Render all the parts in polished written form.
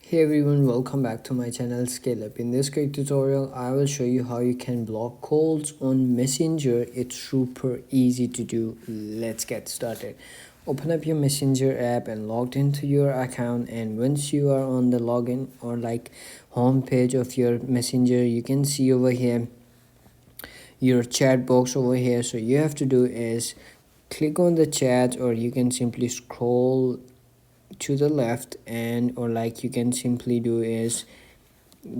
Hey everyone, welcome back to my channel Scale Up. In this quick tutorial, I will show you how you can block calls on Messenger. It's super easy to do. Let's get started. Open up your Messenger app and logged into your account, and once you are on the login or home page of your Messenger, you can see over here your chat box over here. So you have to do is click on the chat, or you can simply scroll to the left, and you can simply do is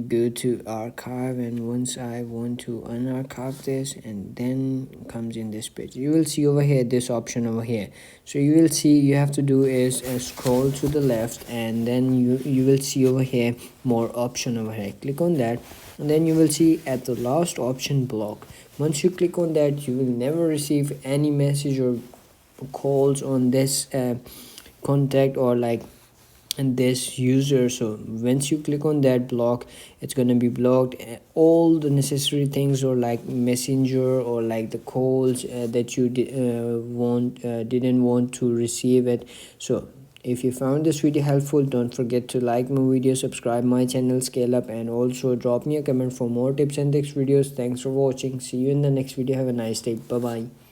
go to archive, and once I want to unarchive this, and then comes in this page, you will see over here this option over here. So you will see you have to do is scroll to the left, and then you will see over here more option over here. Click on that, and then you will see at the last option, block. Once you click on that, you will never receive any message or calls on this contact and this user. So once you click on that block, it's gonna be blocked. All the necessary things, or messenger, or the calls that you didn't want to receive it. So if you found this video helpful, don't forget to like my video, subscribe my channel Scale Up, and also drop me a comment for more tips and tricks videos. Thanks for watching. See you in the next video. Have a nice day. Bye bye.